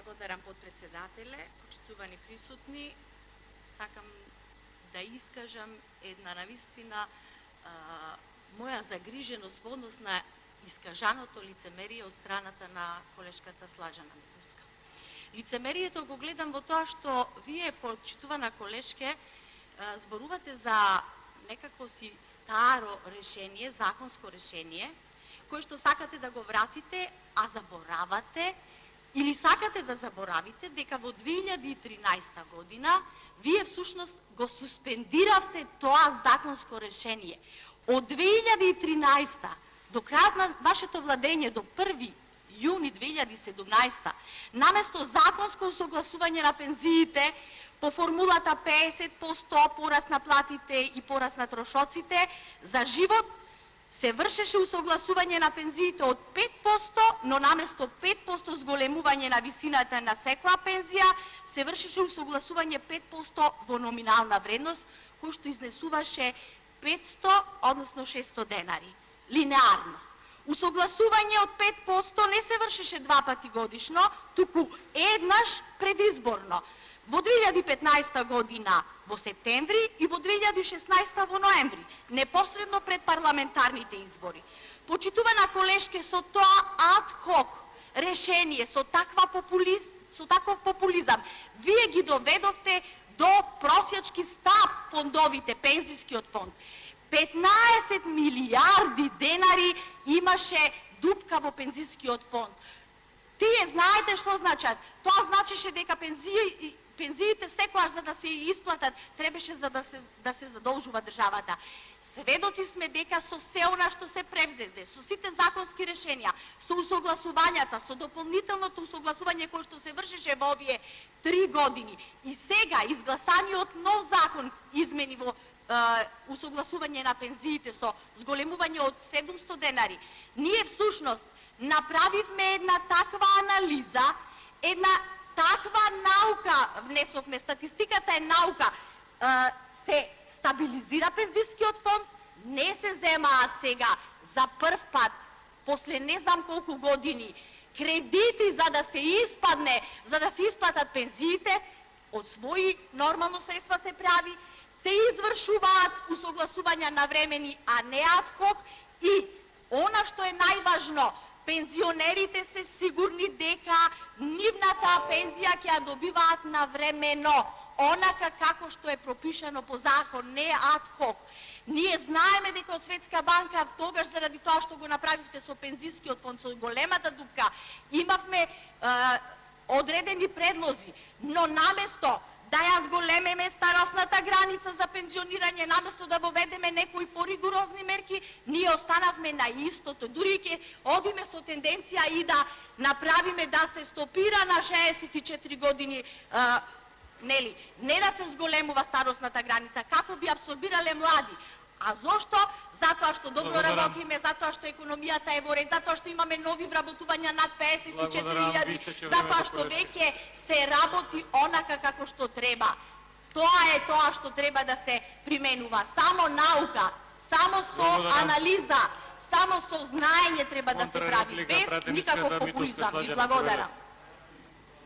Благодарам, подпредседателе, почитувани присутни. Сакам да искажам една навистина моја загриженост во однос на искажаното лицемерие од страната на колешката Слаđана Митевска. Лицемерието го гледам во тоа што вие, почитувана колешке, зборувате за некакво си старо решение, законско решение, кое што сакате да го вратите, а заборавате или сакате да заборавите дека во 2013 година вие всушност го суспендиравте тоа законско решение. Од 2013 до крајот на вашето владење до 1 јуни 2017, наместо законско согласување на пензиите по формулата 50% пораст на платите и пораст на трошоците за живот, се вршеше усогласување на пензиите од 5%, но наместо 5% зголемување на висината на секоја пензија, се вршеше усогласување 5% во номинална вредност, кој што изнесуваше 500, односно 600 денари. Линеарно. Усогласување од 5% не се вршеше два пати годишно, туку еднаш предизборно. Во 2015 година во септември и во 2016 во ноември, непосредно пред парламентарните избори. Почитувана колешке, со тоа ад хок решение, со таков популизам, вие ги доведовте до просјачки стап фондовите, пензискиот фонд. 15 милиарди денари имаше дупка во пензискиот фонд. Тие знаете што значат? Тоа значеше дека пензиите секојаш за да се исплатат, требаше да се задолжува државата. Сведоци сме дека со се она што се превзеде, со сите законски решенија, со усогласувањата, со дополнителното усогласување кое што се вршеше во овие 3 години и сега изгласаниот нов закон измени во усогласување на пензиите со зголемување од 700 денари, ние всушност направивме една таква анализа, една таква наука внесовме, статистиката е наука, се стабилизира пензискиот фонд, не се земаат сега за прв пат, после не знам колку години, кредити за да се исплатат пензиите, од своји нормално средства се прави, се извршуваат усогласувања навремени, а не ад хок и она што е најважно, пензионерите се сигурни дека нивната пензија ќе ја добиваат навремено, онака како што е пропишано по закон, не ад хок. Ние знаеме дека од Светска банка, тогаш заради тоа што го направивте со пензискиот фонд, со големата дупка, имавме одредени предлози, но наместо да ја зголемеме старосната граница за пензионирање, наместо да воведеме некои поригорозни мерки, ние останавме на истото. Дури ќе одиме со тенденција и да направиме да се стопира на 64 години, не да се зголемува старосната граница, како би абсорбирале млади. А зошто? Затоа што добро работиме, затоа што економијата е во ред, затоа што имаме нови вработувања над 54.000, затоа што веќе се работи онака како што треба. Тоа е тоа што треба да се применува. Само наука, само со анализа, само со знаење треба да се прави, без никаков популизам. Ви благодарам.